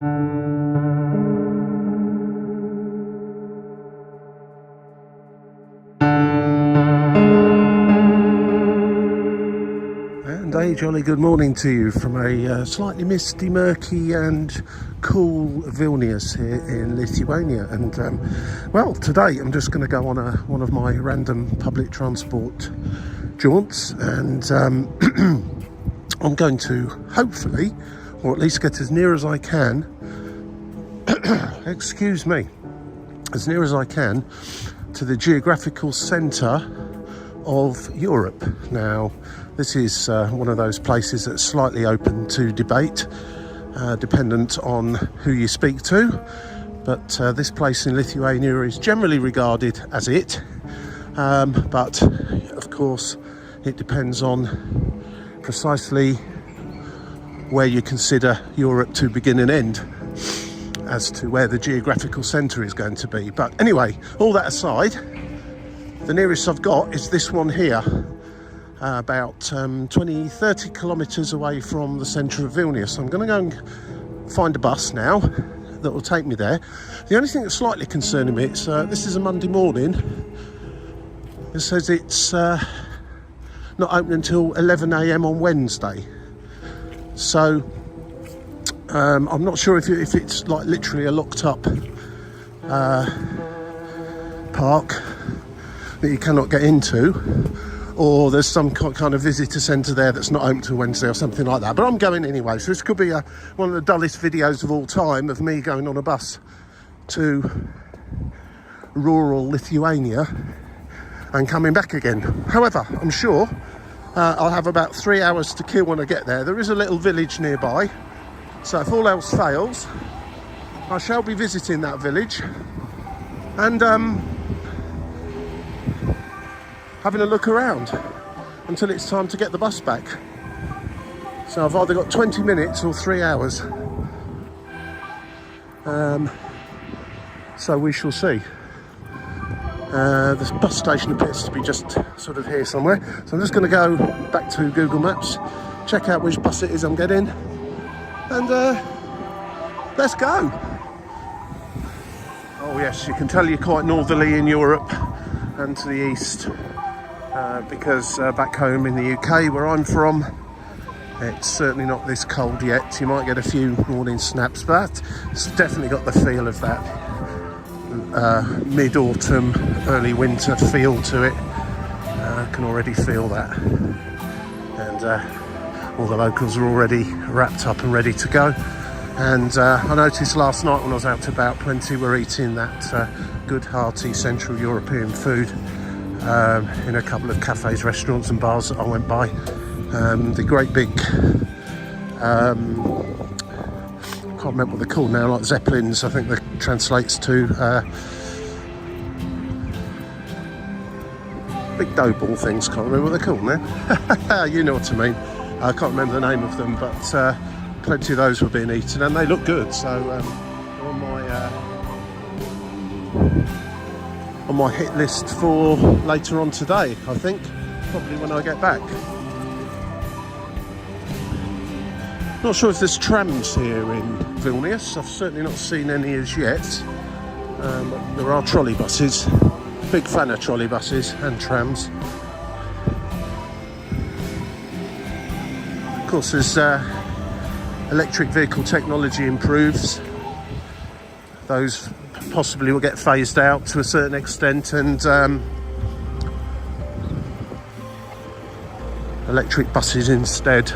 And a jolly good morning to you from a slightly misty, murky and cool Vilnius here in Lithuania. And well, today I'm just going to go on one of my random public transport jaunts, and I'm going to hopefully, or at least get as near as I can excuse me, as near as I can to the geographical centre of Europe. Now, this is one of those places that's slightly open to debate, dependent on who you speak to, but this place in Lithuania is generally regarded as it, but of course it depends on precisely where you consider Europe to begin and end as to where the geographical centre is going to be. But anyway, all that aside, the nearest I've got is this one here, about 20-30 kilometres away from the centre of Vilnius. So I'm going to go and find a bus now that will take me there. The only thing that's slightly concerning me, it's this is a Monday morning. It says it's not open until 11 a.m. on Wednesday. So I'm not sure if it's like literally a locked up park that you cannot get into, or there's some kind of visitor centre there that's not open till Wednesday or something like that. But I'm going anyway, so this could be one of the dullest videos of all time of me going on a bus to rural Lithuania and coming back again. However, I'm sure I'll have about 3 hours to kill when I get there. There is a little village nearby, so if all else fails, I shall be visiting that village and having a look around until it's time to get the bus back. So I've either got 20 minutes or 3 hours. So we shall see. The bus station appears to be just sort of here somewhere. So I'm just going to go back to Google Maps, check out which bus it is I'm getting, and let's go. Oh yes, you can tell you're quite northerly in Europe and to the east, because back home in the UK where I'm from, it's certainly not this cold yet. You might get a few morning snaps, but it's definitely got the feel of that mid-autumn, early winter feel to it. I can already feel that, and all the locals are already wrapped up and ready to go. And I noticed last night when I was out and about, plenty were eating that good hearty Central European food in a couple of cafes, restaurants and bars that I went by. The great big, I can't remember what they're called now, like Zeppelins, I think that translates to big dough ball things, can't remember what they're called now. You know what I mean. I can't remember the name of them, but plenty of those were being eaten and they look good. So on my hit list for later on today, I think, probably when I get back. Not sure if there's trams here in Vilnius. I've certainly not seen any as yet. There are trolley buses. Big fan of trolley buses and trams. Of course, as electric vehicle technology improves, those possibly will get phased out to a certain extent, and electric buses instead.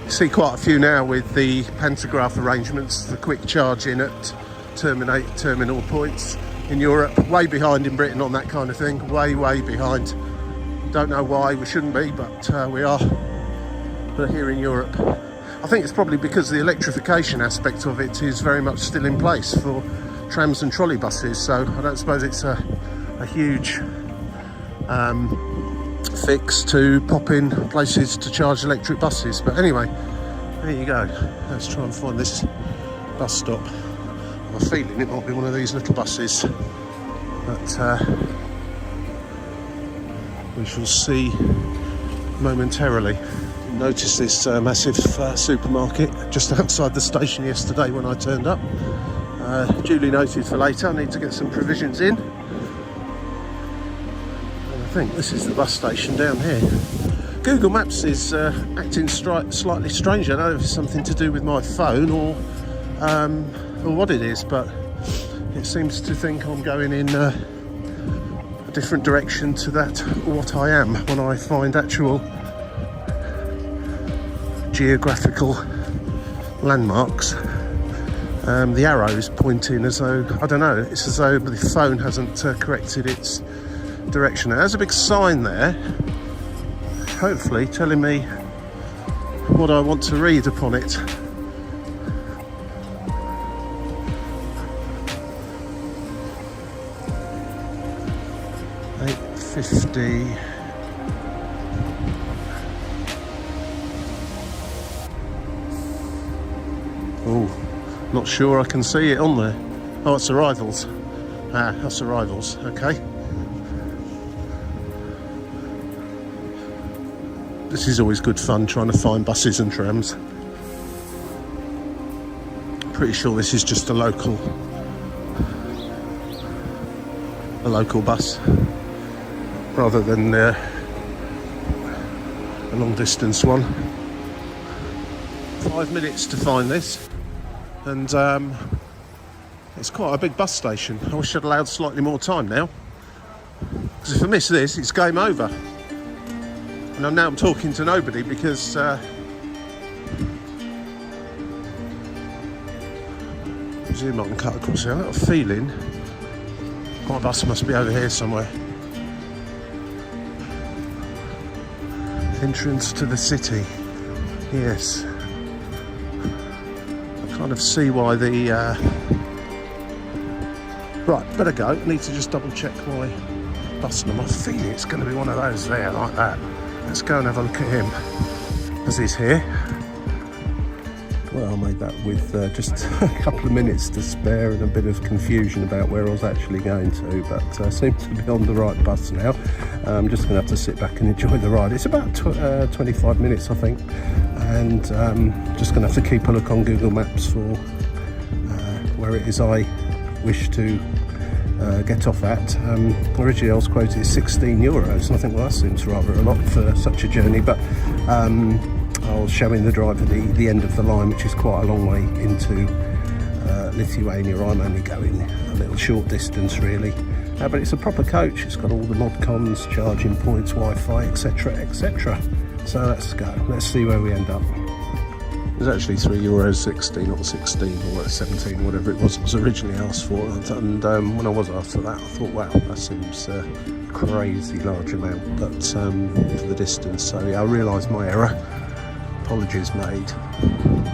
You see quite a few now with the pantograph arrangements for quick charging at terminal points in Europe. Way behind in Britain on that kind of thing. Way behind. Don't know why, we shouldn't be, but we are. But here in Europe, I think it's probably because the electrification aspect of it is very much still in place for trams and trolley buses. So I don't suppose it's a huge fix to pop in places to charge electric buses. But anyway, there you go. Let's try and find this bus stop. I have a feeling it might be one of these little buses, but we shall see momentarily. Noticed this massive supermarket just outside the station yesterday when I turned up. Duly noted for later. I need to get some provisions in. And I think this is the bus station down here. Google Maps is acting slightly strange. I don't know if it's something to do with my phone or what it is, but it seems to think I'm going in a different direction to that what I am when I find actual geographical landmarks. The arrows pointing as though, I don't know, it's as though the phone hasn't corrected its direction. Now, there's a big sign there, hopefully telling me what I want to read upon it. $8.50. Oh, not sure I can see it on there. Oh, it's arrivals. Ah, that's arrivals. Okay. This is always good fun, trying to find buses and trams. Pretty sure this is just a local bus, rather than a long distance one. 5 minutes to find this, and it's quite a big bus station. I wish I'd allowed slightly more time now, because if I miss this, it's game over. And I'm talking to nobody because zoom on and cut across here. I've got a feeling my bus must be over here somewhere. Entrance to the city. Yes. I kind of see why the right, better go. Need to just double check my bus number. I feel it's going to be one of those there like that. Let's go and have a look at him as he's here. Well, I made that with just a couple of minutes to spare and a bit of confusion about where I was actually going to, but I seem to be on the right bus now. I'm just going to have to sit back and enjoy the ride. It's about 25 minutes, I think, and just going to have to keep a look on Google Maps for where it is I wish to get off at. Originally I was quoted €16, and I think, well, that seems rather a lot for such a journey, but I was showing the driver the end of the line, which is quite a long way into Lithuania. I'm only going a little short distance really, but it's a proper coach. It's got all the mod cons, charging points, Wi-Fi, etc, etc. So let's go, let's see where we end up. There's actually €3.60, not 16 or 17, whatever it was originally asked for. And when I was asked for that, I thought, wow, that seems a crazy large amount, but for the distance. So yeah, I realised my error. Apologies made.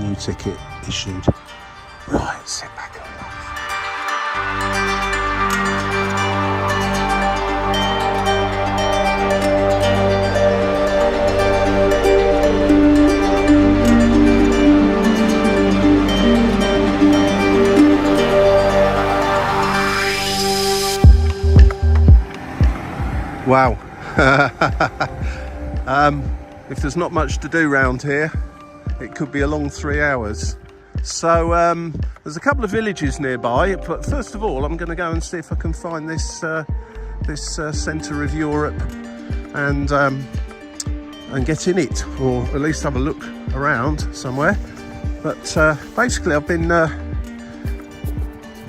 New ticket issued. Right, sit back and relax. Wow. If there's not much to do round here, it could be a long 3 hours. So there's a couple of villages nearby, but first of all I'm going to go and see if I can find this centre of Europe and get in it, or at least have a look around somewhere. But basically I've been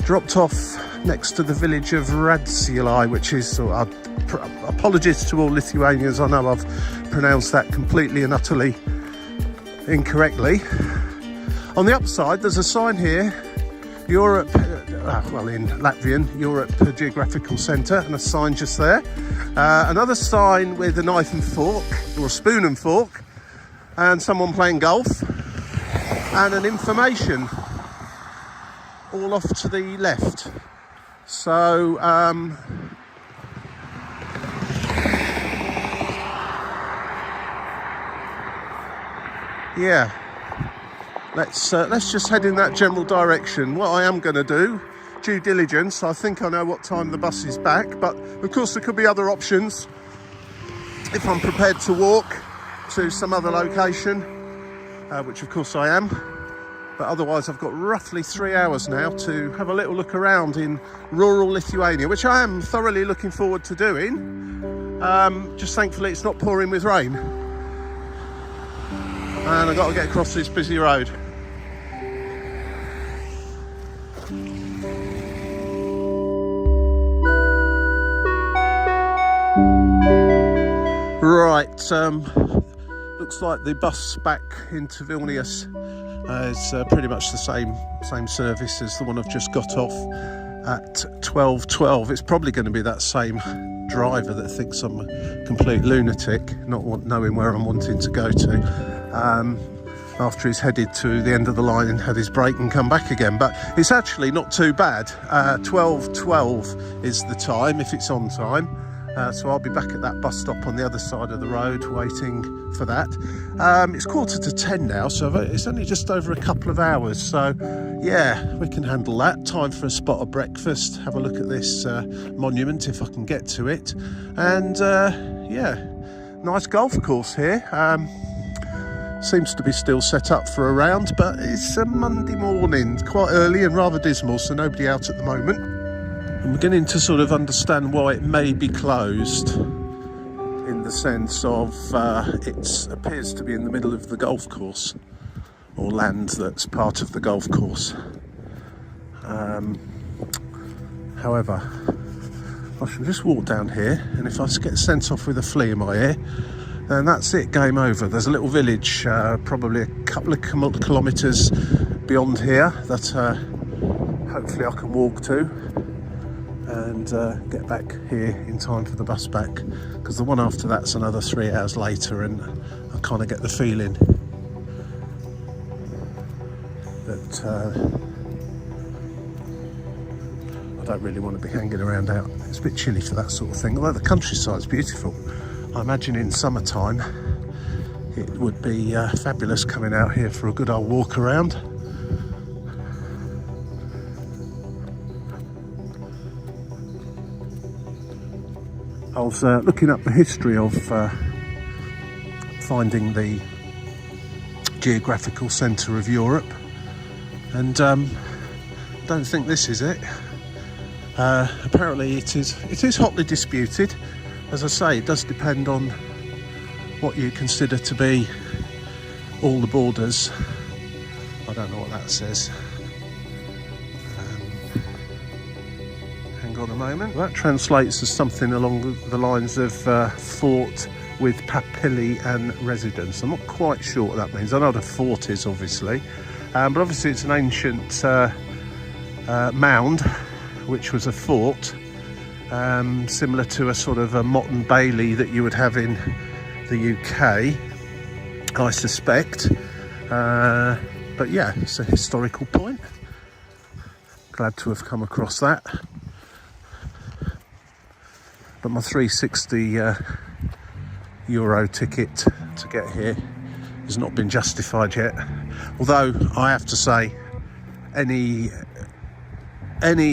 dropped off next to the village of Radzilai, which is, apologies to all Lithuanians, I know I've pronounced that completely and utterly incorrectly. On the upside there's a sign here, Europe, well in Latvian, Europe Geographical Centre, and a sign just there. Another sign with a knife and fork, or a spoon and fork, and someone playing golf, and an information all off to the left. So yeah, let's just head in that general direction. What I am going to do, due diligence, I think I know what time the bus is back, but of course there could be other options if I'm prepared to walk. to some other location, which of course I am. But otherwise I've got roughly 3 hours now to have a little look around in rural Lithuania, which I am thoroughly looking forward to doing. Just thankfully it's not pouring with rain. And I've got to get across this busy road. Right, looks like the bus back into Vilnius is pretty much the same service as the one I've just got off at 12:12. It's probably going to be that same driver that thinks I'm a complete lunatic, not knowing where I'm wanting to go to, after he's headed to the end of the line and had his break and come back again. But it's actually not too bad. 12:12 is the time, if it's on time. So I'll be back at that bus stop on the other side of the road waiting for that. It's 9:45 now, so it's only just over a couple of hours. So yeah, we can handle that. Time for a spot of breakfast, have a look at this monument if I can get to it. And yeah, nice golf course here. Seems to be still set up for a round, but it's a Monday morning, quite early and rather dismal, so nobody out at the moment. I'm beginning to sort of understand why it may be closed, in the sense of it appears to be in the middle of the golf course, or land that's part of the golf course. However, I shall just walk down here, and if I get sent off with a flea in my ear, then that's it, game over. There's a little village probably a couple of kilometres beyond here that hopefully I can walk to and get back here in time for the bus back, because the one after that's another 3 hours later, and I kind of get the feeling that I don't really want to be hanging around out. It's a bit chilly for that sort of thing, although the countryside's beautiful. I imagine in summertime it would be fabulous coming out here for a good old walk around. I was looking up the history of finding the geographical centre of Europe, and don't think this is it. Apparently it is hotly disputed. As I say, it does depend on what you consider to be all the borders. I don't know what that says. Hang on a moment. That translates as something along the lines of fort with papilli and residence. I'm not quite sure what that means. I know what a fort is, obviously, but obviously it's an ancient mound, which was a fort, similar to a sort of a Motte and Bailey that you would have in the UK, I suspect. But yeah, it's a historical point. Glad to have come across that. But my 360 euro ticket to get here has not been justified yet. Although I have to say, any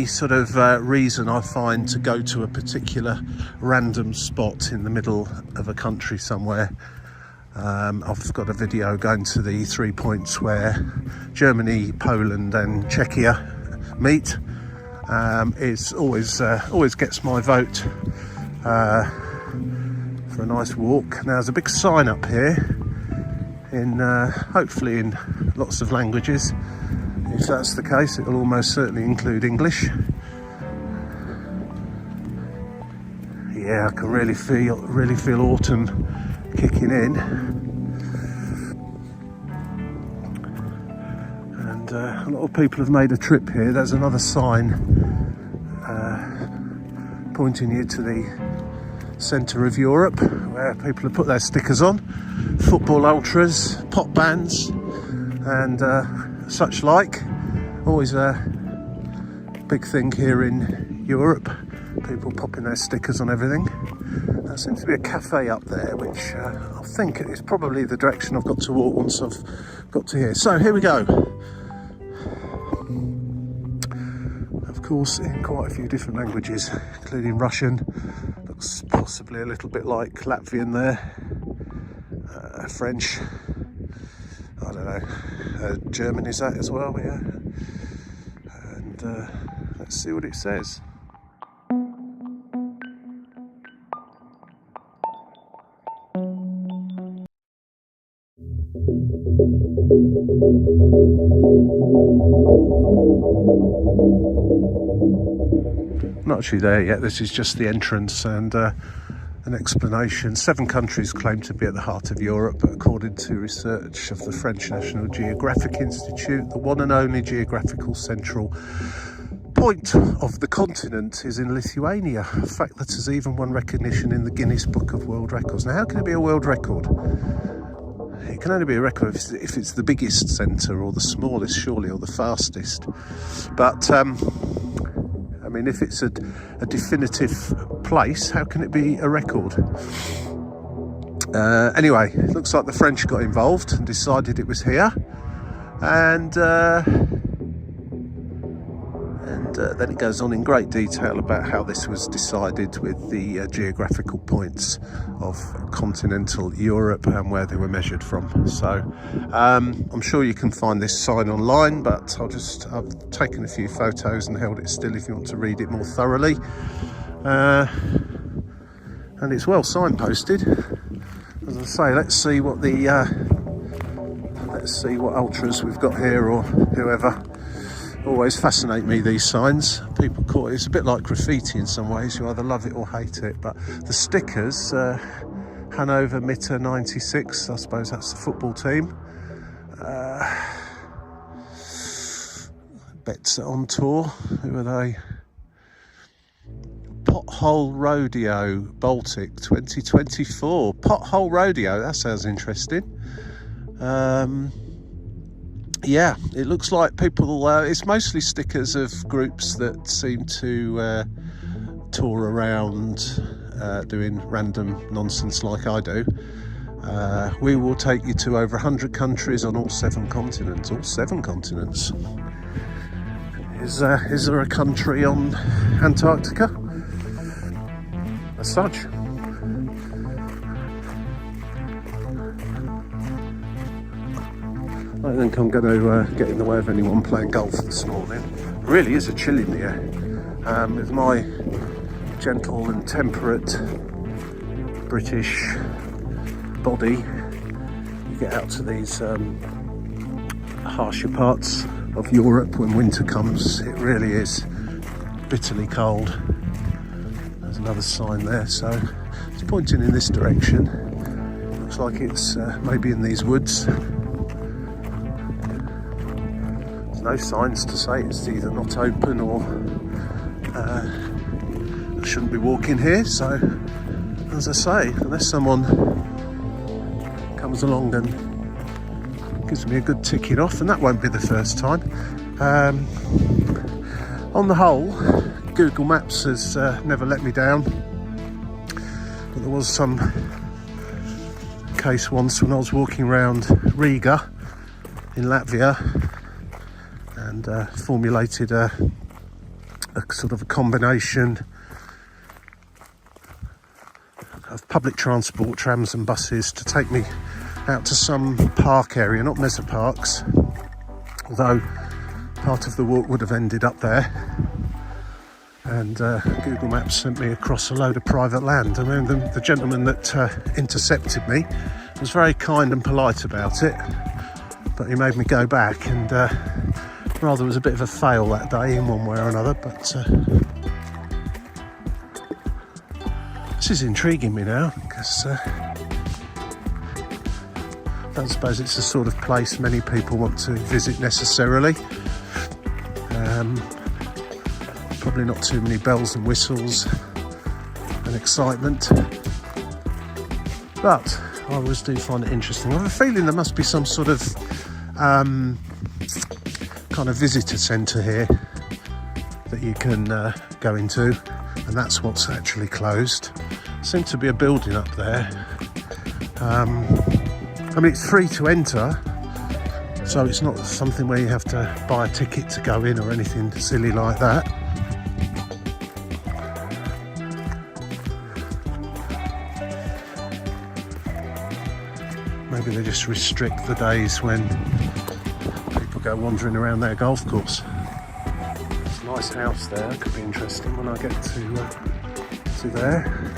sort of reason I find to go to a particular random spot in the middle of a country somewhere. I've got a video going to the 3 points where Germany, Poland and Czechia meet. It's always gets my vote for a nice walk. Now there's a big sign up here in hopefully in lots of languages. If that's the case, it will almost certainly include English. Yeah, I can really feel autumn kicking in. And a lot of people have made a trip here. There's another sign pointing you to the centre of Europe, where people have put their stickers on. Football ultras, pop bands and such like. Always a big thing here in Europe, people popping their stickers on everything. There seems to be a cafe up there, which I think is probably the direction I've got to walk once I've got to here. So here we go. Of course, in quite a few different languages, including Russian. Looks possibly a little bit like Latvian there. French, I don't know, German is that as well, yeah. And let's see what it says. Not actually there yet, this is just the entrance and an explanation. 7 countries claim to be at the heart of Europe, but according to research of the French National Geographic Institute, the one and only geographical central point of the continent is in Lithuania, a fact that has even won recognition in the Guinness Book of World Records. Now, how can it be a world record? It can only be a record if it's the biggest centre or the smallest, surely, or the fastest. But I mean, if it's a definitive place, how can it be a record? Anyway, it looks like the French got involved and decided it was here, and then it goes on in great detail about how this was decided with the geographical points of continental Europe and where they were measured from. So I'm sure you can find this sign online, but I've taken a few photos and held it still if you want to read it more thoroughly. And it's well signposted. As I say, let's see what ultras we've got here, or whoever. Always fascinate me, these signs. People call it, it's a bit like graffiti in some ways. You either love it or hate it. But the stickers, Hanover Mitte 96, I suppose that's the football team. Bets on tour. Who are they? Pothole Rodeo Baltic 2024. Pothole Rodeo, that sounds interesting. Yeah, it looks like people, it's mostly stickers of groups that seem to tour around doing random nonsense like I do. We will take you to over 100 countries on all 7 continents. All 7 continents. Is there a country on Antarctica? As such. I don't think I'm going to get in the way of anyone playing golf this morning. It really is a chill in the air. With my gentle and temperate British body, you get out to these harsher parts of Europe when winter comes. It really is bitterly cold. There's another sign there, so it's pointing in this direction. Looks like it's maybe in these woods. No signs to say it's either not open or I shouldn't be walking here. So, as I say, unless someone comes along and gives me a good ticking off, and that won't be the first time. On the whole, Google Maps has never let me down, but there was some case once when I was walking around Riga in Latvia and formulated a sort of a combination of public transport, trams and buses to take me out to some park area, not Mesa Parks, although part of the walk would have ended up there. And Google Maps sent me across a load of private land. I mean, the gentleman that intercepted me was very kind and polite about it, but he made me go back, and rather was a bit of a fail that day in one way or another. But this is intriguing me now, because I don't suppose it's the sort of place many people want to visit necessarily. Probably not too many bells and whistles and excitement, but I always do find it interesting. I have a feeling there must be some sort of kind of visitor centre here that you can go into, and that's what's actually closed. Seems to be a building up there. I mean, it's free to enter, so it's not something where you have to buy a ticket to go in or anything silly like that. Maybe they just restrict the days when people go wandering around their golf course. There's a nice house there, could be interesting when I get to there.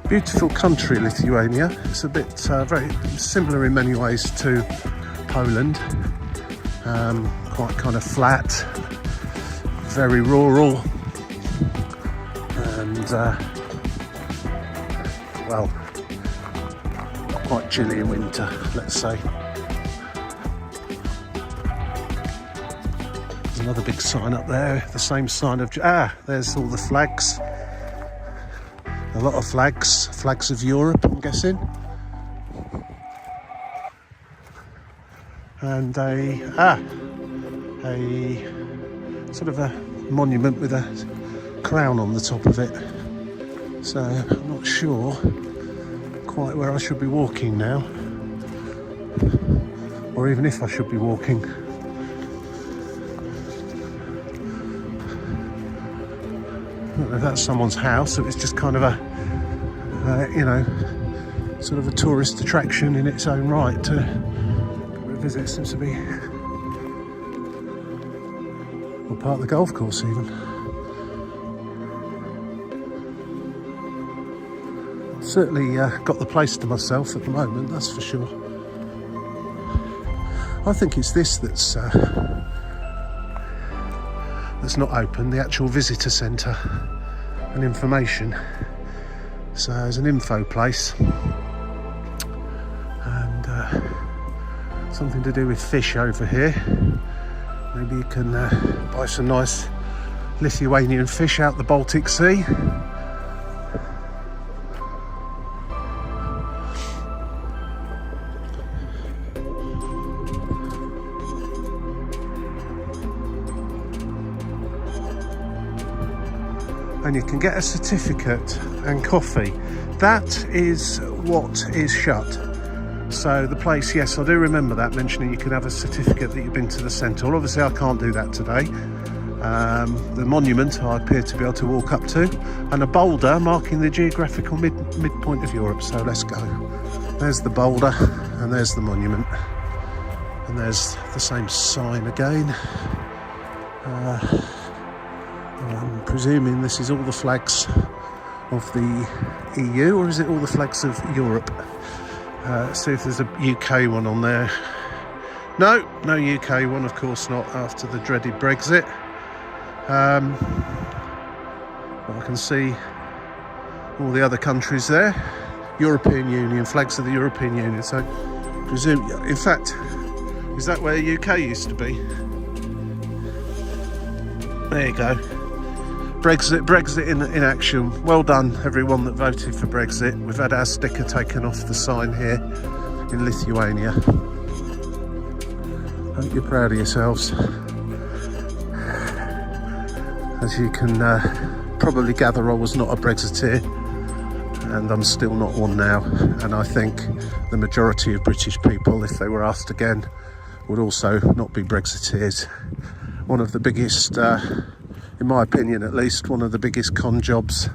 Beautiful country, Lithuania. It's a bit very similar in many ways to Poland. Quite kind of flat, very rural, and well, quite chilly in winter, let's say. There's another big sign up there, the same sign of, there's all the flags. A lot of flags of Europe, I'm guessing. And a sort of a monument with a crown on the top of it. So I'm not sure quite where I should be walking now, or even if I should be walking. I don't know if that's someone's house, so it's just kind of a, sort of a tourist attraction in its own right to visit. Seems to be part of the golf course even. Certainly got the place to myself at the moment, that's for sure. I think it's this that's not open, the actual visitor centre and information. So there's an info place and something to do with fish over here. Maybe you can buy some nice Lithuanian fish out the Baltic Sea. And you can get a certificate and coffee. That is what is shut. So the place, yes, I do remember that, mentioning you can have a certificate that you've been to the centre. Well, obviously I can't do that today. The monument I appear to be able to walk up to, and a boulder marking the geographical midpoint of Europe. So let's go. There's the boulder and there's the monument. And there's the same sign again. I'm presuming this is all the flags of the EU, or is it all the flags of Europe? Let's see if there's a UK one on there. No UK one, of course not, after the dreaded Brexit. But I can see all the other countries there. European Union, flags of the European Union. So, presume, in fact, is that where UK used to be? There you go. Brexit in action. Well done, everyone that voted for Brexit. We've had our sticker taken off the sign here in Lithuania. Hope you're proud of yourselves. As you can probably gather, I was not a Brexiteer, and I'm still not one now. And I think the majority of British people, if they were asked again, would also not be Brexiteers. One of the biggest, in my opinion at least, one of the biggest con jobs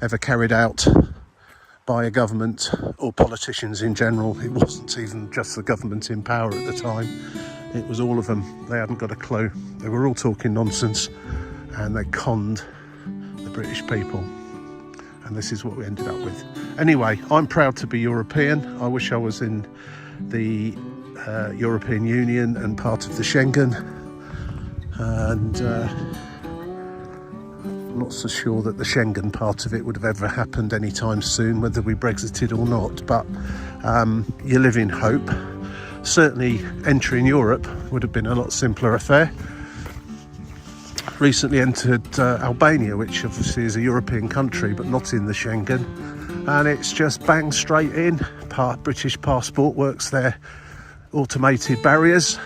ever carried out by a government or politicians in general. It wasn't even just the government in power at the time, it was all of them. They hadn't got a clue. They were all talking nonsense and they conned the British people. And this is what we ended up with. Anyway, I'm proud to be European. I wish I was in the European Union and part of the Schengen. And I'm not so sure that the Schengen part of it would have ever happened anytime soon, whether we Brexited or not, but you live in hope. Certainly entering Europe would have been a lot simpler affair. Recently entered Albania, which obviously is a European country but not in the Schengen, and it's just bang straight in. British passport works there, automated barriers,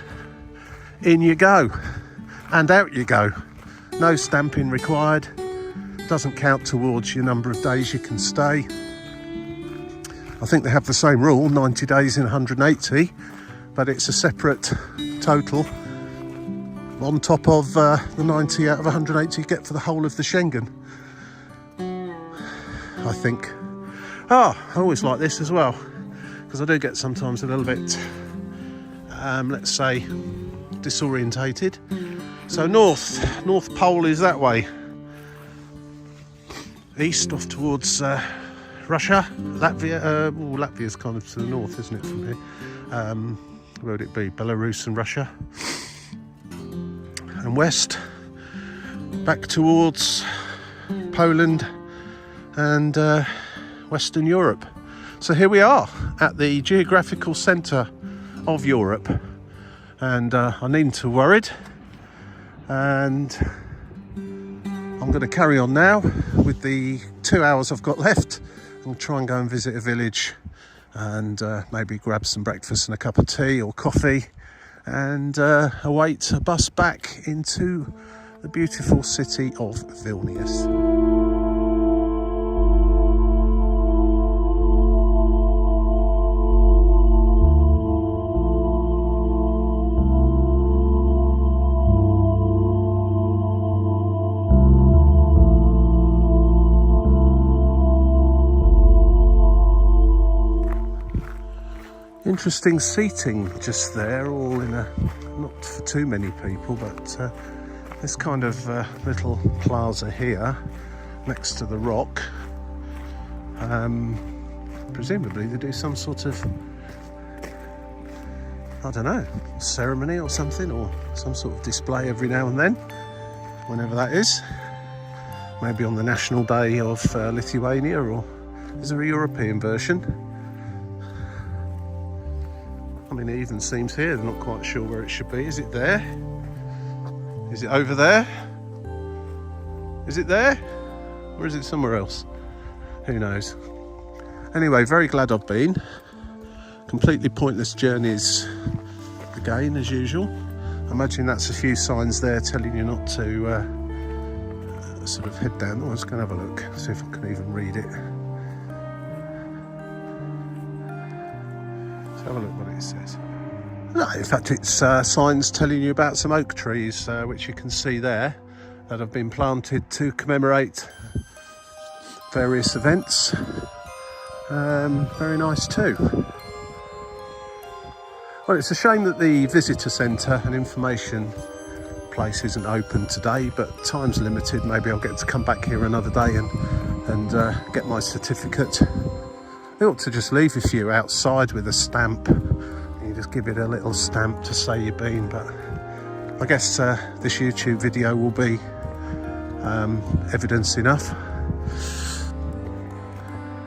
in you go and out you go. No stamping required, doesn't count towards your number of days you can stay. I think they have the same rule, 90 days in 180, but it's a separate total on top of the 90 out of 180 you get for the whole of the Schengen, I think. I always like this as well, because I do get sometimes a little bit, let's say, disorientated. So North Pole is that way. East off towards Russia, Latvia. Latvia's kind of to the north, isn't it, from here? Where would it be? Belarus and Russia. And west, back towards Poland and Western Europe. So here we are at the geographical centre of Europe, and I needn't have worried. And I'm going to carry on now with the 2 hours I've got left. I'll try and go and visit a village and maybe grab some breakfast and a cup of tea or coffee, and await a bus back into the beautiful city of Vilnius. Interesting seating just there, all in a, not for too many people, but this kind of little plaza here next to the rock. Presumably they do some sort of, I don't know, ceremony or something, or some sort of display every now and then, whenever that is. Maybe on the National Day of Lithuania, or is there a European version? I mean, it even seems here they're not quite sure where it should be. Is it there? Is it over there? Is it there? Or is it somewhere else? Who knows? Anyway, very glad I've been. Completely pointless journeys again, as usual. I imagine that's a few signs there telling you not to sort of head down. Oh, let's go and have a look, see if I can even read it. Have a look what it says. No, in fact it's signs telling you about some oak trees, which you can see there, that have been planted to commemorate various events. Very nice too. Well, it's a shame that the visitor centre and information place isn't open today, but time's limited. Maybe I'll get to come back here another day and get my certificate. They ought to just leave a few outside with a stamp. You just give it a little stamp to say you've been, but I guess this YouTube video will be evidence enough.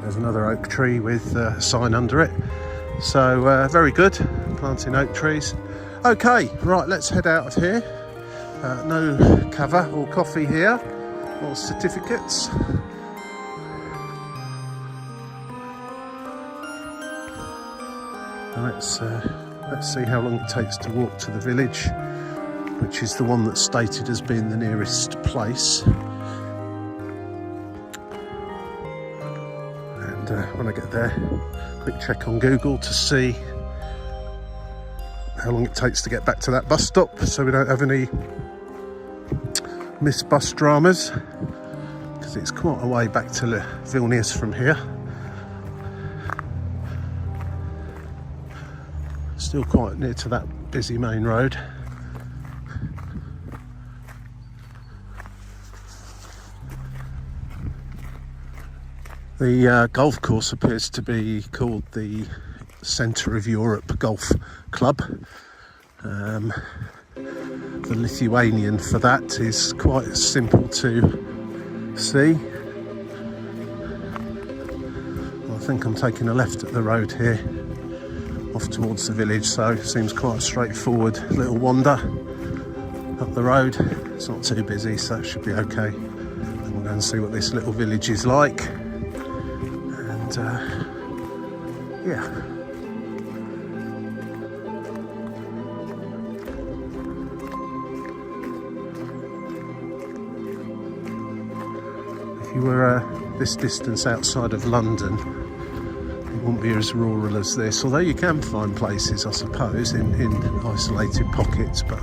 There's another oak tree with a sign under it. So very good, planting oak trees. Okay, right, let's head out of here. No cover or coffee here, or certificates. Let's see how long it takes to walk to the village, which is the one that's stated as being the nearest place. And when I get there, quick check on Google to see how long it takes to get back to that bus stop, so we don't have any missed bus dramas, because it's quite a way back to Vilnius from here. Still quite near to that busy main road. The golf course appears to be called the Centre of Europe Golf Club. The Lithuanian for that is quite simple to see. I think I'm taking a left at the road here, off towards the village, so it seems quite a straightforward little wander up the road. It's not too busy, so it should be okay. And we'll go and see what this little village is like. And yeah. If you were this distance outside of London, it wouldn't be as rural as this, although you can find places, I suppose, in isolated pockets, but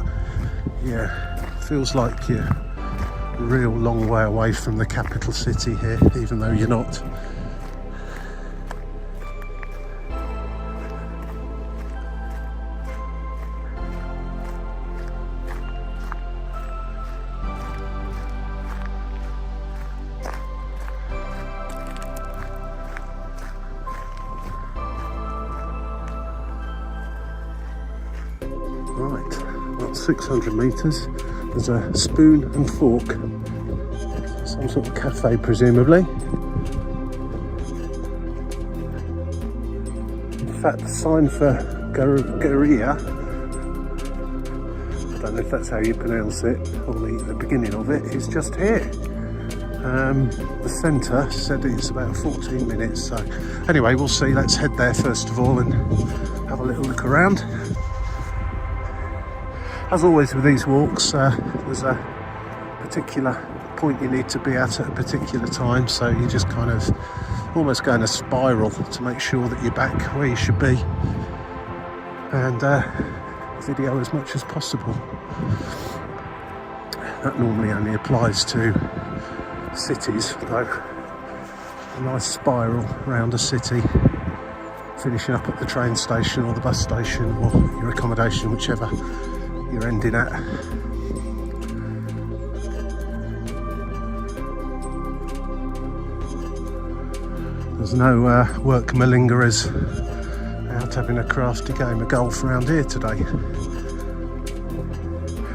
Yeah, feels like you're a real long way away from the capital city here, even though you're not. Right, about 600 metres, there's a spoon and fork, some sort of cafe presumably. In fact, the sign for Garia, I don't know if that's how you pronounce it, or the beginning of it, is just here. The centre said it's about 14 minutes, so anyway, we'll see. Let's head there first of all and have a little look around. As always with these walks, there's a particular point you need to be at a particular time, so you just kind of almost go in a spiral to make sure that you're back where you should be, and video as much as possible. That normally only applies to cities, though. A nice spiral around a city, finishing up at the train station or the bus station or your accommodation, whichever you're ending at. There's no work malingerers out having a crafty game of golf around here today.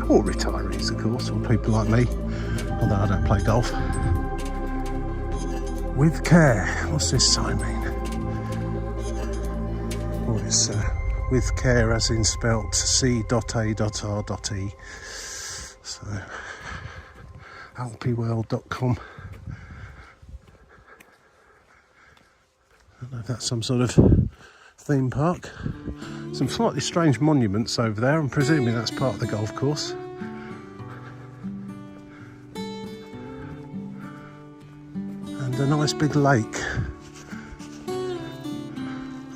Or retirees, of course, or people like me, although I don't play golf. With care, what's this sign mean? Oh, it's with care as in spelt C.A.R.E. So alpiworld.com. I don't know if that's some sort of theme park. Some slightly strange monuments over there. I'm presuming that's part of the golf course. And a nice big lake.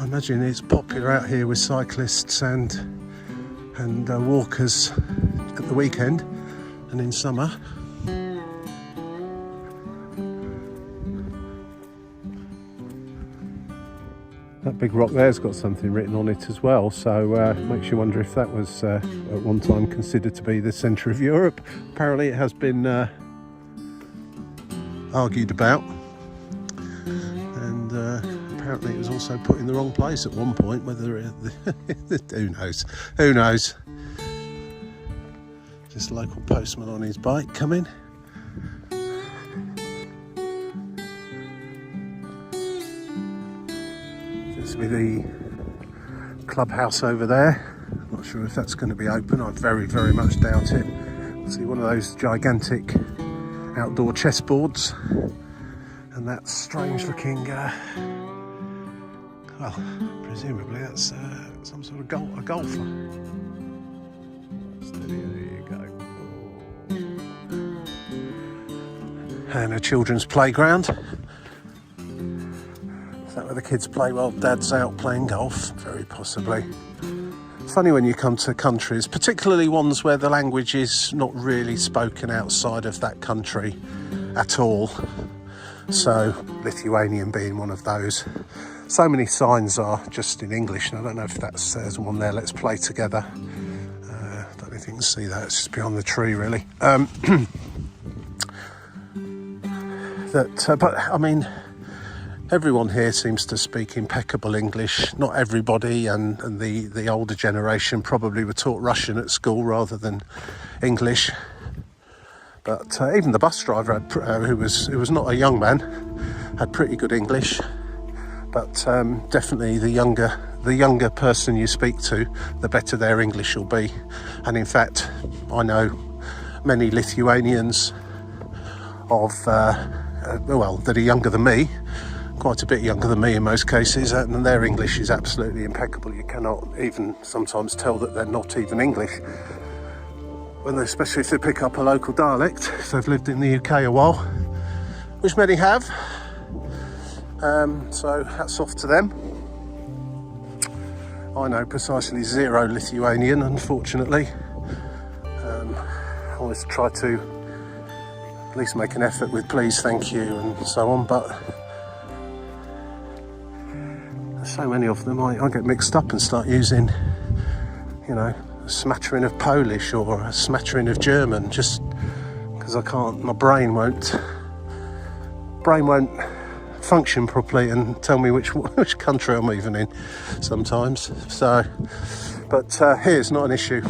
I imagine it's popular out here with cyclists and walkers at the weekend and in summer. That big rock there's got something written on it as well, so it makes you wonder if that was at one time considered to be the centre of Europe. Apparently it has been argued about, and apparently it was also put in the wrong place at one point. Whether who knows. Just a local postman on his bike coming. With the clubhouse over there. Not sure if that's going to be open. I very much doubt it. See one of those gigantic outdoor chessboards, and that strange looking well, presumably that's some sort of a golfer. Steady, there you go. And a children's playground. Is that where the kids play while Dad's out playing golf? Very possibly. It's funny when you come to countries, particularly ones where the language is not really spoken outside of that country at all. So, Lithuanian being one of those. So many signs are just in English, and I don't know if there's one there, let's play together. I don't know if you can see that, it's just beyond the tree really. But I mean, everyone here seems to speak impeccable English. Not everybody, and the older generation probably were taught Russian at school rather than English. But even the bus driver, who was not a young man, had pretty good English. But definitely the younger person you speak to, the better their English will be. And in fact, I know many Lithuanians that are younger than me, quite a bit younger than me in most cases, and their English is absolutely impeccable. You cannot even sometimes tell that they're not even English, especially if they pick up a local dialect, if they've lived in the UK a while, which many have. So hats off to them. I know precisely zero Lithuanian, unfortunately. I always try to at least make an effort with please, thank you and so on, but there's so many of them I get mixed up and start using, you know, a smattering of Polish or a smattering of German, just because I can't, my brain won't function properly and tell me which country I'm even in sometimes. So, but here it's not an issue.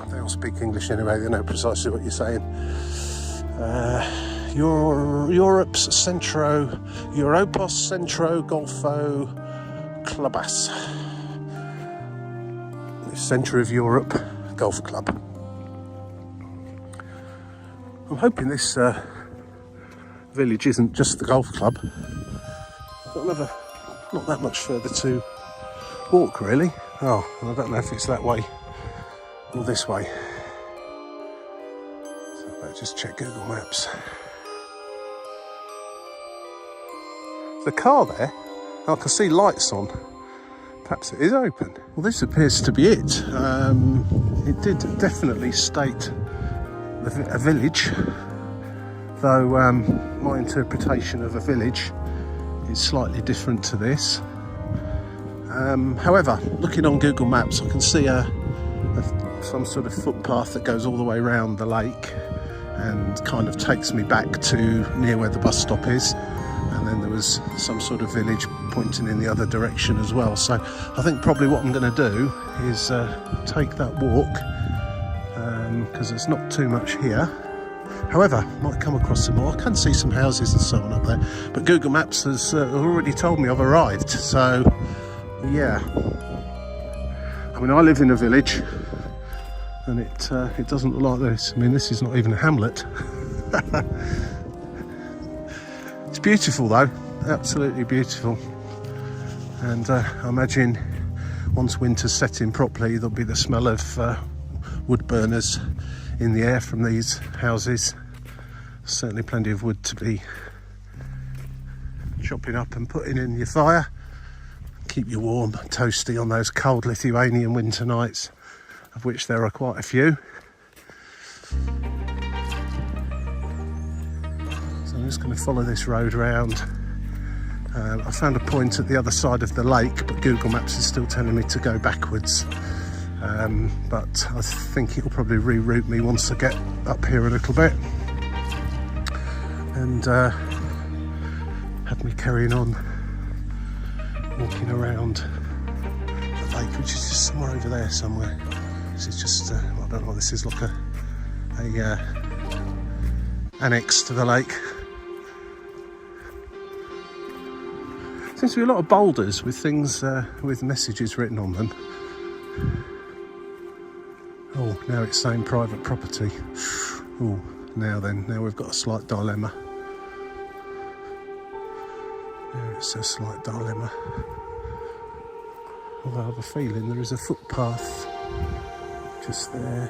They all speak English anyway, they know precisely what you're saying. Europos Centro Golfo Clubas. The centre of Europe Golf Club. I'm hoping this village isn't just the golf club. Got not that much further to walk really. Oh, and I don't know if it's that way or this way. So I better just check Google Maps. The car there, I can see lights on. Perhaps it is open. Well, this appears to be it. It did definitely state a village, though my interpretation of a village is slightly different to this. However, looking on Google Maps, I can see some sort of footpath that goes all the way around the lake and kind of takes me back to near where the bus stop is. And then there was some sort of village pointing in the other direction as well. So I think probably what I'm going to do is take that walk, because there's not too much here. However, might come across some more. I can see some houses and so on up there, but Google Maps has already told me I've arrived. So yeah, I mean, I live in a village and it doesn't look like this. I mean, this is not even a hamlet. It's beautiful though, absolutely beautiful. And I imagine once winter's set in properly, there'll be the smell of wood burners in the air from these houses. Certainly plenty of wood to be chopping up and putting in your fire. Keep you warm, toasty on those cold Lithuanian winter nights, of which there are quite a few. So I'm just going to follow this road round. I found a point at the other side of the lake, but Google Maps is still telling me to go backwards. But I think it'll probably reroute me once I get up here a little bit, and have me carrying on walking around the lake, which is just somewhere over there somewhere. This is just, I don't know, this is like a annex to the lake. Seems to be a lot of boulders with things, with messages written on them. Oh, now it's saying private property. Oh, now we've got a slight dilemma. There it's a slight dilemma. Although I have a feeling there is a footpath just there.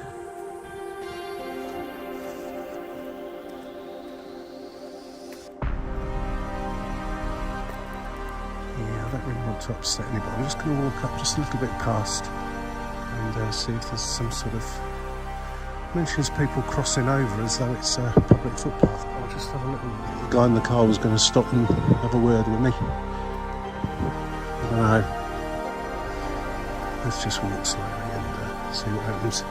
Yeah, I don't really want to upset anybody. I'm just going to walk up just a little bit past and see if there's some sort of, mentions people crossing over as though it's a public footpath. I'll just have a little, the guy in the car was going to stop and have a word with me. I don't know. Let's just walk slowly and see what happens.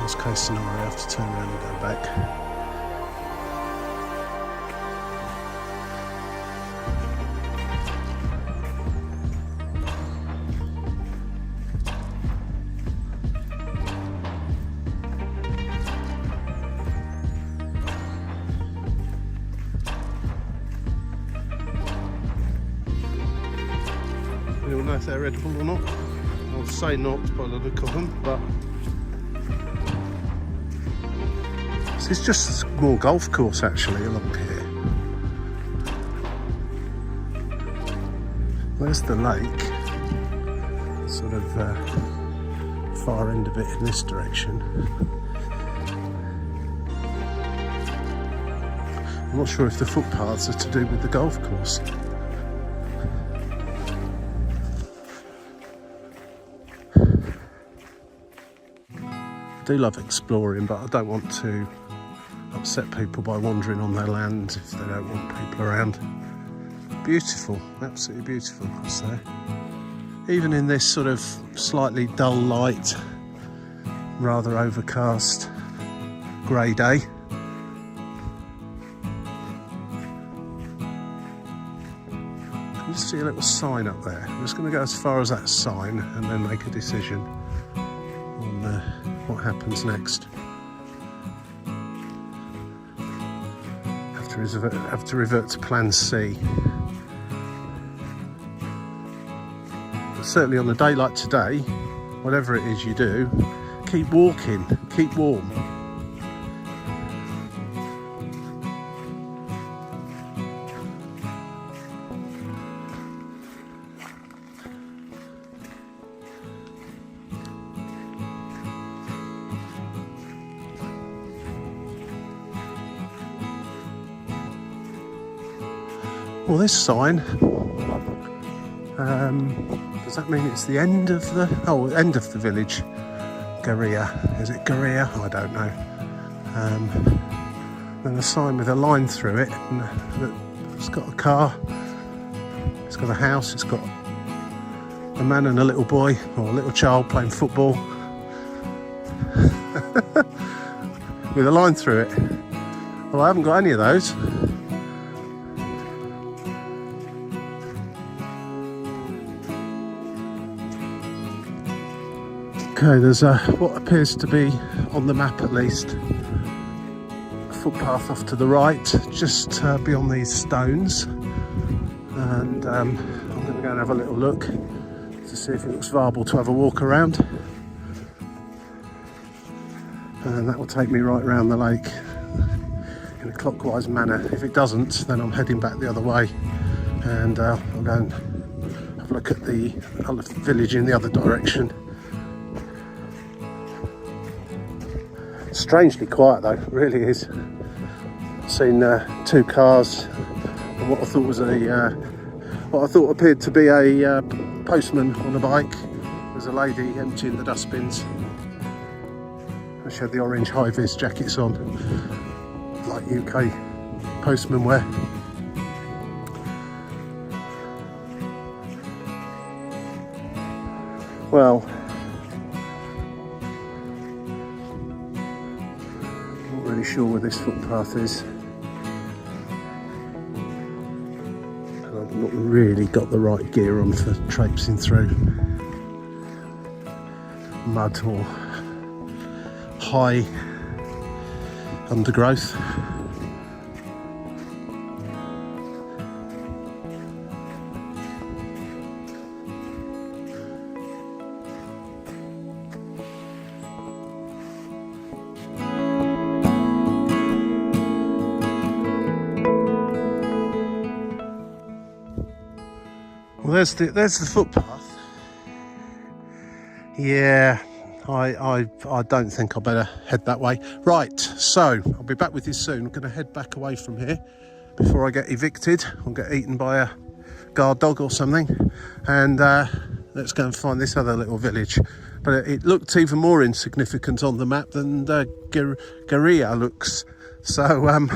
Worst case scenario, I have to turn around and go back. We don't know if they're edible or not. I'll say not by the look of them, but this is just a small golf course actually along here. Where's the lake? Sort of far end of it in this direction. I'm not sure if the footpaths are to do with the golf course. do love exploring, but I don't want to upset people by wandering on their land if they don't want people around. Beautiful, absolutely beautiful across there. Even in this sort of slightly dull light, rather overcast grey day. You just see a little sign up there. I'm just going to go as far as that sign and then make a decision on what happens next. Have to revert to plan C. But certainly on a day like today, whatever it is you do, keep walking, keep warm. Well, this sign, does that mean it's the end of the, end of the village? Garia, is it Garia? I don't know. And a sign with a line through it, and it's got a car, it's got a house, it's got a man and a little boy, or a little child playing football. With a line through it. Well, I haven't got any of those. Okay, there's what appears to be, on the map at least, a footpath off to the right, just beyond these stones. And I'm going to go and have a little look to see if it looks viable to have a walk around. And that will take me right around the lake in a clockwise manner. If it doesn't, then I'm heading back the other way, and I'll go and have a look at the village in the other direction. Strangely quiet though, it really is. I've seen 2 cars and what I thought appeared to be a postman on a bike. There's a lady emptying the dustbins. She had the orange high-vis jackets on, like UK postmen wear. Well, not really sure where this footpath is. And I've not really got the right gear on for traipsing through mud or high undergrowth. Well, there's the footpath. Yeah. I don't think I better head that way. Right, so I'll be back with you soon. I'm going to head back away from here before I get evicted or get eaten by a guard dog or something. And let's go and find this other little village. But it looked even more insignificant on the map than Garia looks. So I'm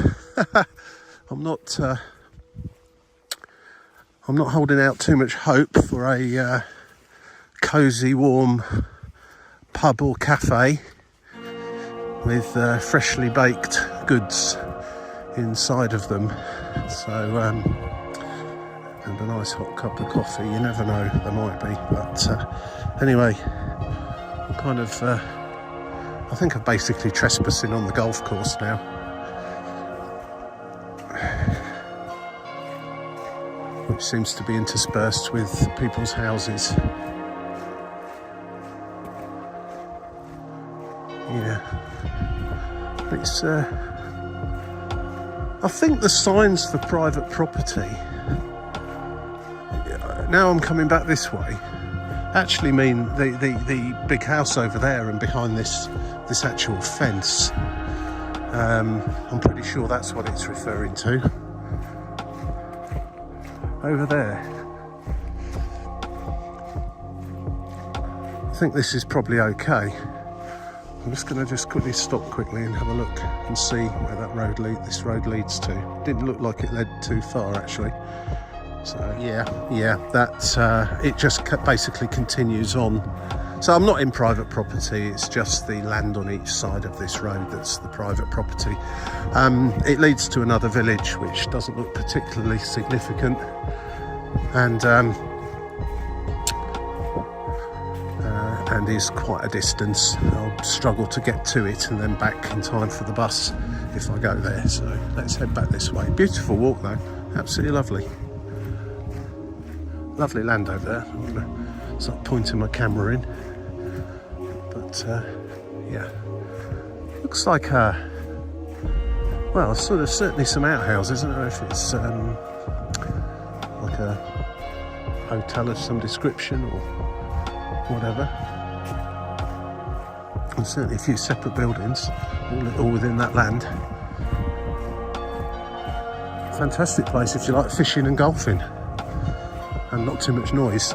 not holding out too much hope for a cosy, warm pub or cafe with freshly baked goods inside of them. So and a nice hot cup of coffee. You never know, there might be. But anyway, I'm kind of I think I'm basically trespassing on the golf course now. Which seems to be interspersed with people's houses. Yeah, it's I think the signs for private property, now I'm coming back this way, actually mean the big house over there and behind this actual fence. I'm pretty sure that's what it's referring to. Over there. I think this is probably okay. I'm just going to quickly stop quickly and have a look and see where that this road leads to. Didn't look like it led too far actually. So yeah, that it just basically continues on. So I'm not in private property, it's just the land on each side of this road that's the private property. It leads to another village which doesn't look particularly significant, and is quite a distance. I'll struggle to get to it and then back in time for the bus if I go there. So let's head back this way. Beautiful walk though, absolutely lovely. Lovely land over there. I'm going to start pointing my camera in. But yeah, looks like well, sort of certainly some outhouses. I don't know if it's like a hotel of some description or whatever. And certainly a few separate buildings, all within that land. Fantastic place if you like fishing and golfing, and not too much noise.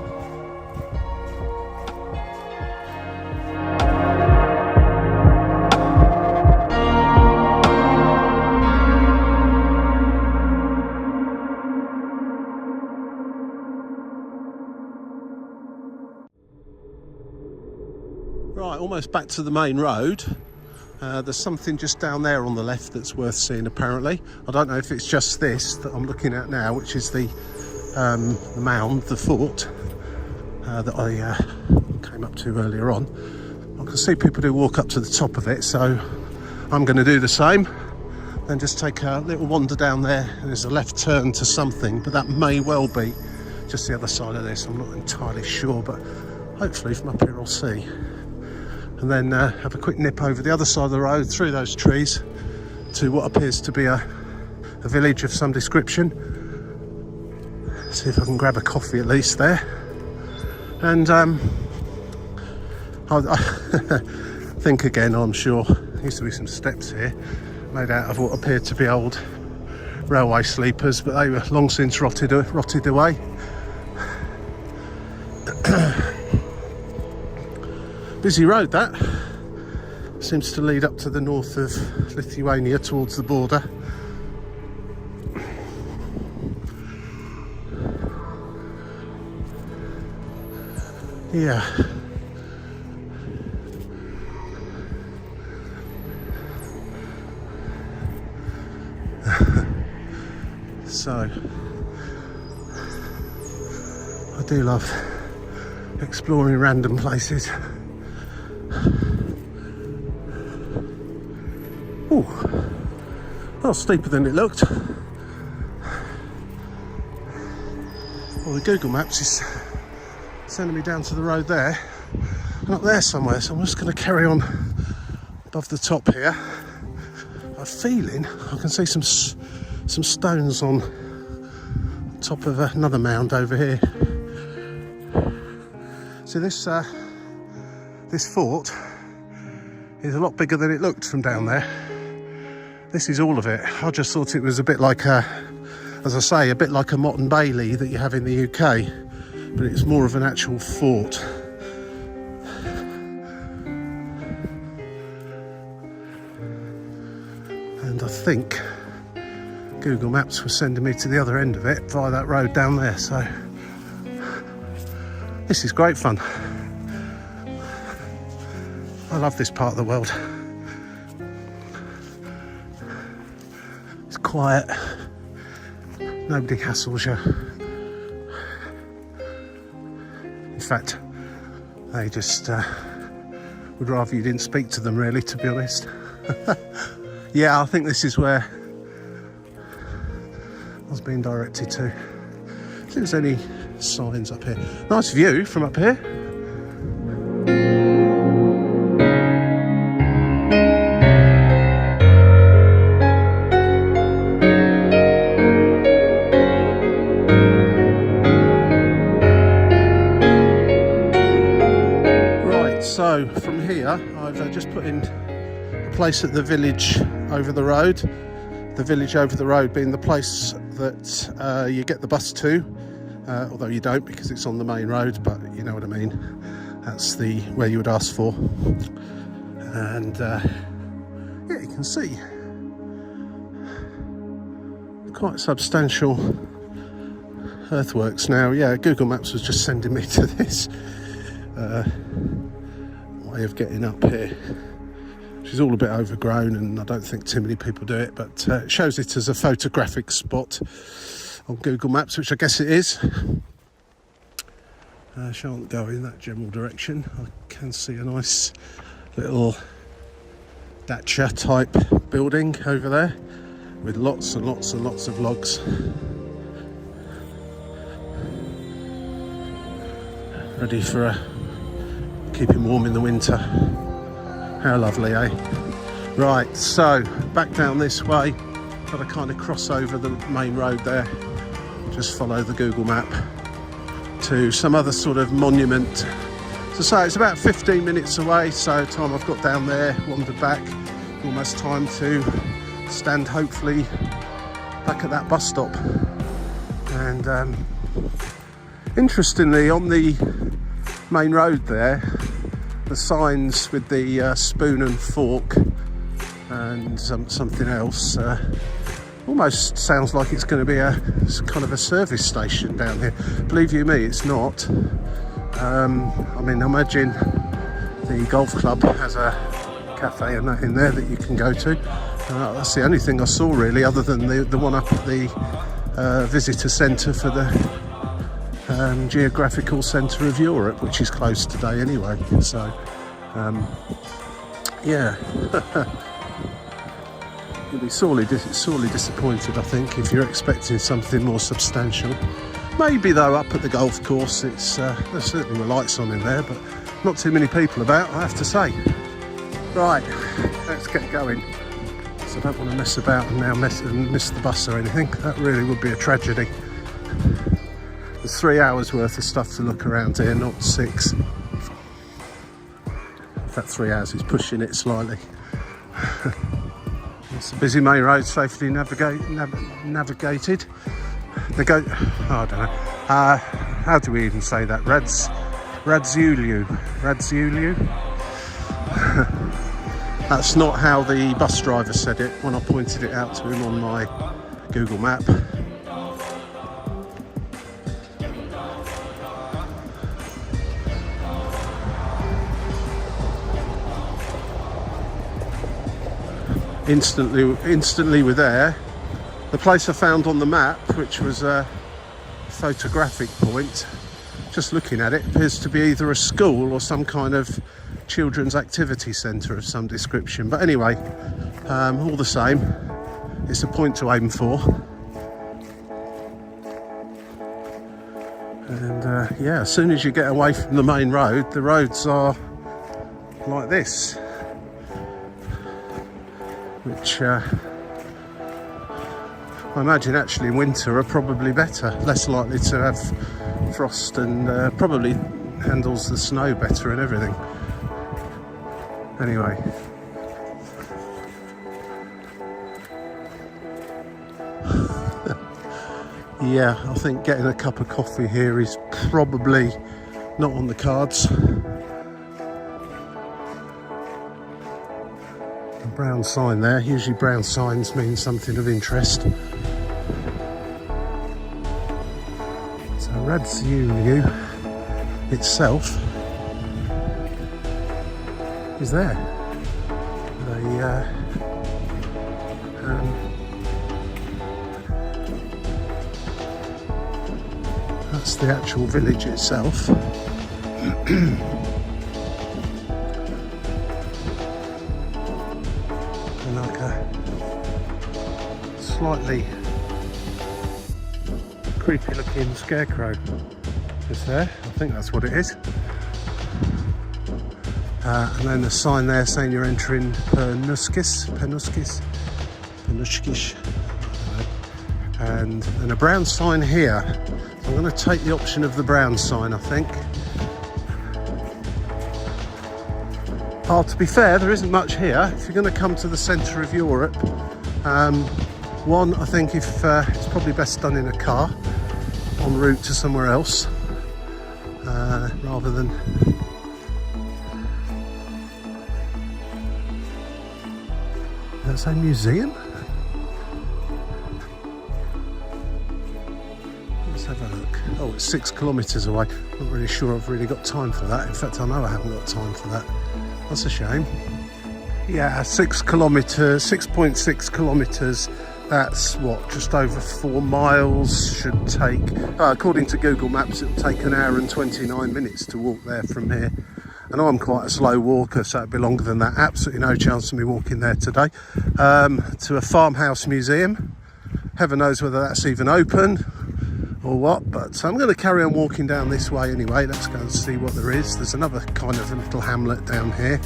Right, almost back to the main road. There's something just down there on the left that's worth seeing apparently. I don't know if it's just this that I'm looking at now, which is the mound, the fort that I came up to earlier on. I can see people do walk up to the top of it, so I'm going to do the same. Then just take a little wander down there. There's a left turn to something, but that may well be just the other side of this. I'm not entirely sure, but hopefully from up here I'll see. And then have a quick nip over the other side of the road through those trees to what appears to be a village of some description. See if I can grab a coffee at least there. And I think again, I'm sure there used to be some steps here made out of what appeared to be old railway sleepers, but they were long since rotted away. Busy road that. Seems to lead up to the north of Lithuania towards the border. Yeah. So I do love exploring random places. Oh, a lot steeper than it looked. Well, the Google Maps is sending me down to the road there and up there somewhere, so I'm just going to carry on above the top here. I'm feeling I can see some stones on top of another mound over here. So this fort is a lot bigger than it looked from down there. This is all of it. I just thought it was a bit like as I say, a bit like a Motte and Bailey that you have in the UK, but it's more of an actual fort. And I think Google Maps was sending me to the other end of it via that road down there, so this is great fun. I love this part of the world. It's quiet, nobody hassles you. In fact, they just would rather you didn't speak to them, really, to be honest. Yeah, I think this is where I was being directed to. See if there's any signs up here. Nice view from up here. Right, so from here I've just put in a place at the village over the road. The village over the road being the place that you get the bus to, although you don't because it's on the main road, but you know what I mean. That's where you would ask for. And yeah, you can see quite substantial earthworks now. Yeah, Google Maps was just sending me to this way of getting up here, which is all a bit overgrown, and I don't think too many people do it, but it shows it as a photographic spot on Google Maps, which I guess it is. I shan't go in that general direction. I can see a nice little dacha type building over there with lots and lots and lots of logs. Ready for keeping warm in the winter. How lovely, eh? Right, so back down this way. Got to kind of cross over the main road there. Just follow the Google map to some other sort of monument. So say it's about 15 minutes away, so time I've got down there, wandered back, almost time to stand hopefully back at that bus stop. And interestingly, on the main road there, the signs with the spoon and fork and something else almost sounds like it's going to be a kind of a service station down here. Believe you me, it's not. I mean, imagine the golf club has a cafe and that in there that you can go to. That's the only thing I saw really, other than the one up at the visitor centre for the Geographical Centre of Europe, which is closed today anyway. So, yeah. You'll be sorely disappointed, I think, if you're expecting something more substantial. Maybe though, up at the golf course, it's there certainly were lights on in there, but not too many people about, I have to say. Right, let's get going. So I don't want to mess about and now miss the bus or anything. That really would be a tragedy. There's 3 hours worth of stuff to look around here, not 6. That 3 hours is pushing it slightly. It's a busy main road, safely navigated. They go, oh, I don't know. How do we even say that? Radziuliu. That's not how the bus driver said it when I pointed it out to him on my Google map. Instantly we're there. The place I found on the map, which was a photographic point, just looking at it, appears to be either a school or some kind of children's activity centre of some description. But anyway, all the same, it's a point to aim for. And yeah, as soon as you get away from the main road, the roads are like this, which I imagine actually in winter are probably better, less likely to have frost, and probably handles the snow better and everything. Anyway, yeah, I think getting a cup of coffee here is probably not on the cards. A brown sign there. Usually brown signs mean something of interest. So Radziuliu itself is there. That's the actual village itself. And like a slightly creepy looking scarecrow is there. I think that's what it is. And then the sign there saying you're entering Purnuškės. And a brown sign here. I'm going to take the option of the brown sign, I think. Oh, to be fair, there isn't much here. If you're going to come to the centre of Europe, one, I think if it's probably best done in a car en route to somewhere else, rather than it say museum? Let's have a look. Oh, it's 6 kilometres away. Not really sure I've really got time for that. In fact, I know I haven't got time for that. That's a shame. Yeah, 6 kilometres, 6.6 kilometres. That's what, just over 4 miles. Should take, according to Google Maps, it'll take 1 hour and 29 minutes to walk there from here. And I'm quite a slow walker, so it'd be longer than that. Absolutely no chance of me walking there today. To a farmhouse museum. Heaven knows whether that's even open or what, but I'm going to carry on walking down this way anyway. Let's go and see what there is. There's another kind of a little hamlet down here.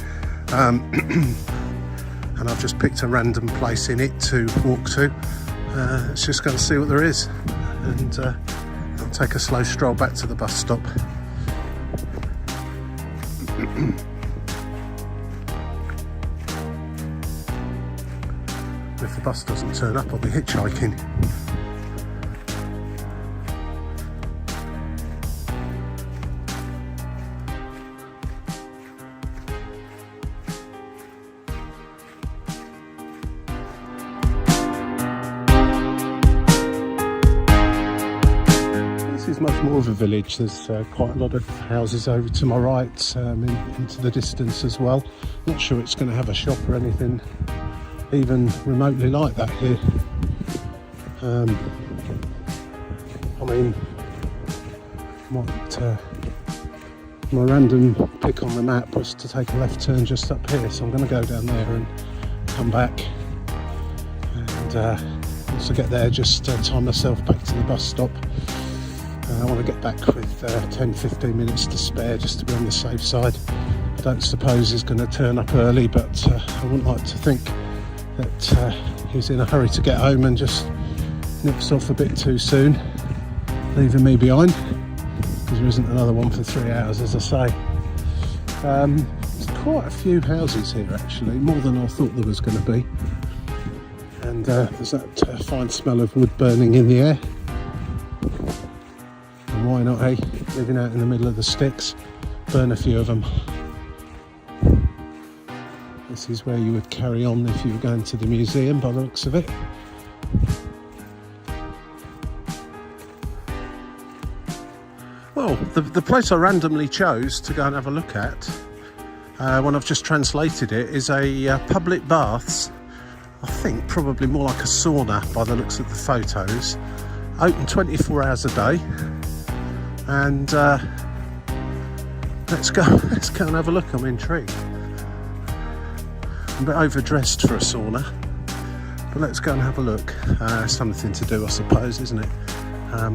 And I've just picked a random place in it to walk to. Let's just go and see what there is. And I'll take a slow stroll back to the bus stop. If the bus doesn't turn up, I'll be hitchhiking. This is much more of a village. There's quite a lot of houses over to my right, into the distance as well. Not sure it's going to have a shop or anything even remotely like that here. I mean, my random pick on the map was to take a left turn just up here, so I'm going to go down there and come back, and once I get there, just time myself back to the bus stop. I want to get back with 10-15 minutes to spare, just to be on the safe side. I don't suppose he's going to turn up early, but I wouldn't like to think that he's in a hurry to get home and just nips off a bit too soon, leaving me behind, because there isn't another one for 3 hours, as I say. There's quite a few houses here actually, more than I thought there was going to be, and there's that fine smell of wood burning in the air. And why not, hey, living out in the middle of the sticks, burn a few of them. This is where you would carry on if you were going to the museum, by the looks of it. Well, the place I randomly chose to go and have a look at, when I've just translated it, is a public baths. I think probably more like a sauna by the looks of the photos. Open 24 hours a day. And let's go and have a look. I'm intrigued. I'm a bit overdressed for a sauna, but let's go and have a look. Something to do, I suppose, isn't it? I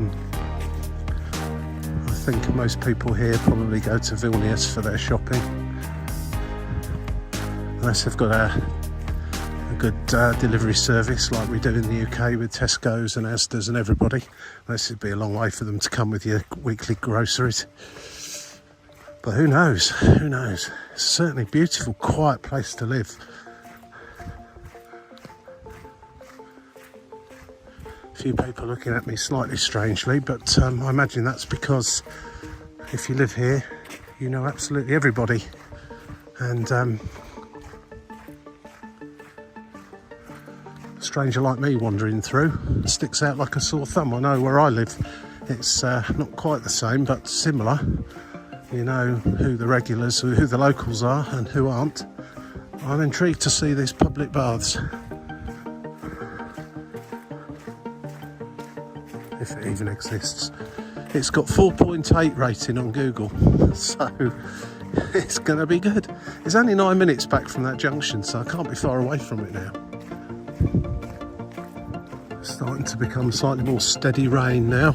think most people here probably go to Vilnius for their shopping, unless they've got a good delivery service like we do in the UK with Tesco's and Asda's and everybody. Unless it'd be a long way for them to come with your weekly groceries. But who knows? Who knows? It's certainly a beautiful, quiet place to live. A few people looking at me slightly strangely, but I imagine that's because if you live here, you know absolutely everybody. And a stranger like me wandering through sticks out like a sore thumb. I know where I live, it's not quite the same, but similar. You know who the regulars, who the locals are and who aren't. I'm intrigued to see these public baths, if it even exists. It's got 4.8 rating on Google, so it's going to be good. It's only 9 minutes back from that junction, so I can't be far away from it now. It's starting to become slightly more steady rain now.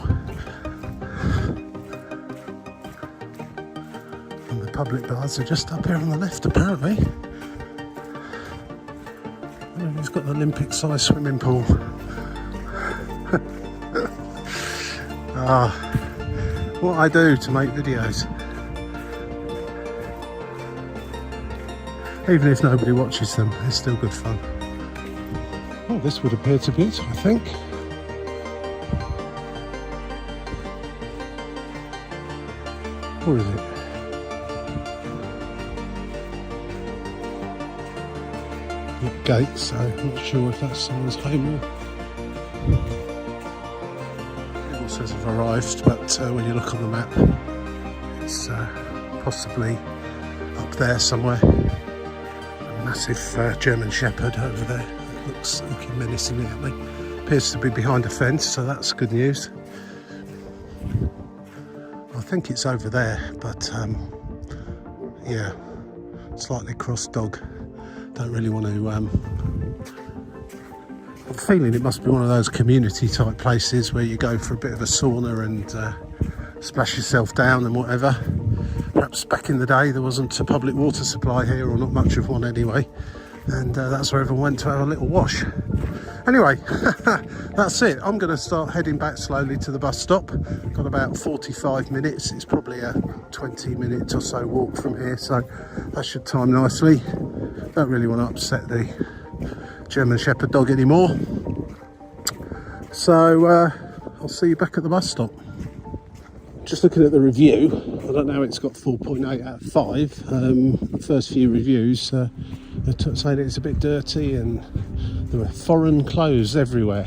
Public baths are just up here on the left, apparently. And he's got an Olympic-sized swimming pool. What I do to make videos. Even if nobody watches them, it's still good fun. Oh, this would appear to be it, I think. Or is it? locked gate, so I'm not sure if that's someone's home or... It all says I've arrived, but when you look on the map, it's possibly up there somewhere. A massive German Shepherd over there. Looking menacingly at me. Appears to be behind a fence, so that's good news. I think it's over there, but yeah, slightly cross dog. Don't really want to... I'm feeling it must be one of those community type places where you go for a bit of a sauna and splash yourself down and whatever. Perhaps back in the day there wasn't a public water supply here, or not much of one anyway, and that's where everyone went to have a little wash. Anyway, that's it. I'm going to start heading back slowly to the bus stop. Got about 45 minutes. It's probably a 20-minute or so walk from here, so that should time nicely. Don't really want to upset the German Shepherd dog anymore. So I'll see you back at the bus stop. Just looking at the review, I don't know, it's got 4.8 out of 5. The first few reviews they're saying it's a bit dirty and there are foreign clothes everywhere.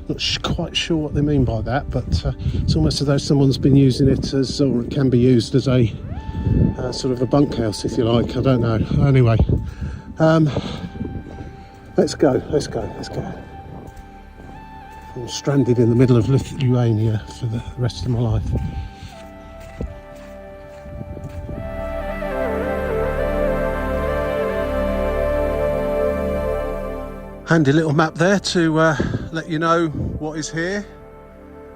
Not quite sure what they mean by that, but it's almost as though someone's been using it as, or it can be used as a sort of a bunkhouse, if you like. I don't know. Anyway, let's go. I'm stranded in the middle of Lithuania for the rest of my life. Handy little map there to let you know what is here,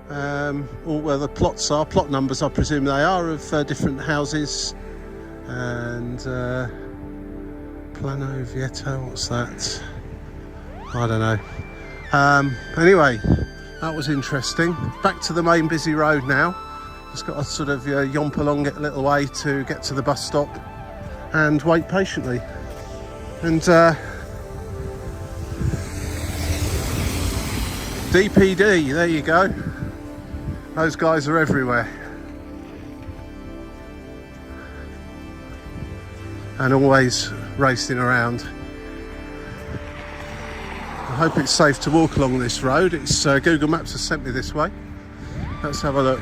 or where the plots are, plot numbers I presume they are, of different houses, and Plano Vieto, what's that? I don't know. Anyway, that was interesting. Back to the main busy road now. Just got to sort of yomp along it a little way to get to the bus stop and wait patiently. And DPD, there you go. Those guys are everywhere. And always racing around. I hope it's safe to walk along this road. It's Google Maps has sent me this way. Let's have a look.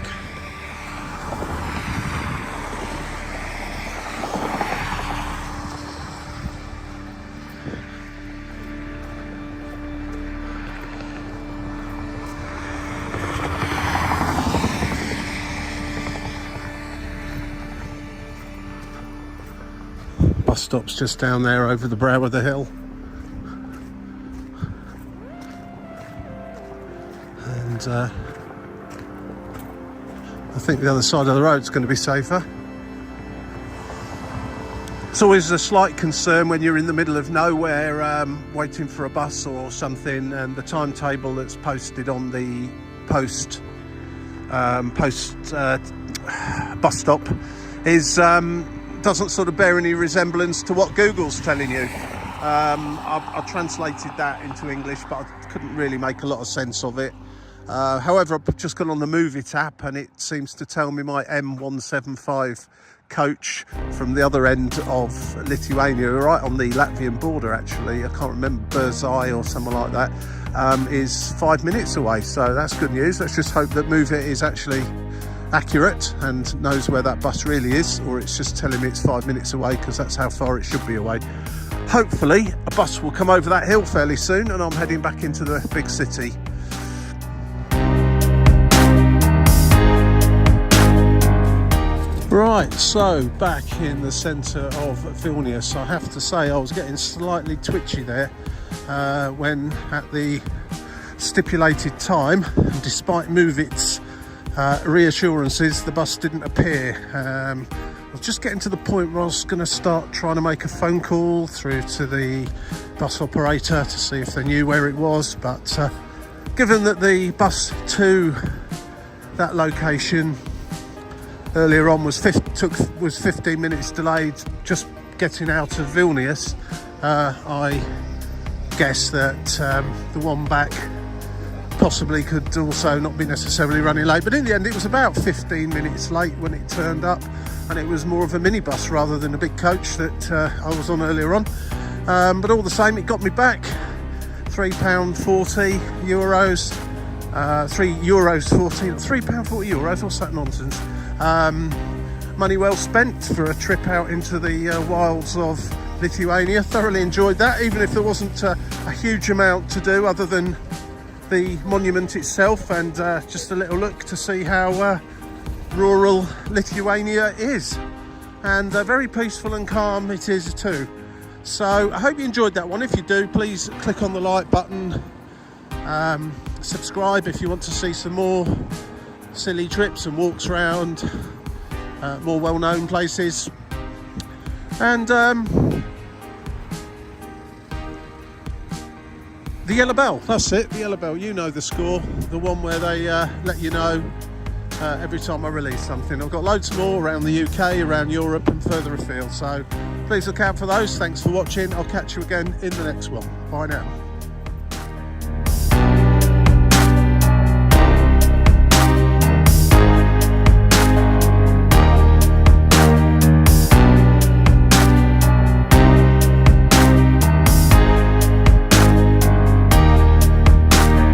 Bus stop's just down there over the brow of the hill. I think the other side of the road is going to be safer. It's always a slight concern when you're in the middle of nowhere waiting for a bus or something, and the timetable that's posted on the post bus stop is doesn't sort of bear any resemblance to what Google's telling you. I translated that into English, but I couldn't really make a lot of sense of it. However, I've just gone on the Move It app and it seems to tell me my M175 coach from the other end of Lithuania, right on the Latvian border actually, I can't remember, Burzai or something like that, is 5 minutes away, so that's good news. Let's just hope that Move It is actually accurate and knows where that bus really is, or it's just telling me it's 5 minutes away because that's how far it should be away. Hopefully a bus will come over that hill fairly soon and I'm heading back into the big city. Right, so back in the centre of Vilnius. I have to say I was getting slightly twitchy there when at the stipulated time, despite Move It's reassurances, the bus didn't appear. I was just getting to the point where I was going to start trying to make a phone call through to the bus operator to see if they knew where it was, but given that the bus to that location earlier on was 15 minutes delayed just getting out of Vilnius, I guess that the one back possibly could also not be necessarily running late, but in the end it was about 15 minutes late when it turned up, and it was more of a minibus rather than a big coach that I was on earlier on. but all the same, it got me back £3.40 euros, €3.40, what's that nonsense? Money well spent for a trip out into the wilds of Lithuania. Thoroughly enjoyed that, even if there wasn't a huge amount to do other than the monument itself, and just a little look to see how rural Lithuania is, and very peaceful and calm it is too. So I hope you enjoyed that one. If you do, please click on the like button, subscribe if you want to see some more silly trips and walks around more well-known places, and the yellow bell, that's it, the yellow bell, you know the score, the one where they let you know every time I release something. I've got loads more around the UK, around Europe and further afield, so please look out for those. Thanks for watching. I'll catch you again in the next one. Bye now.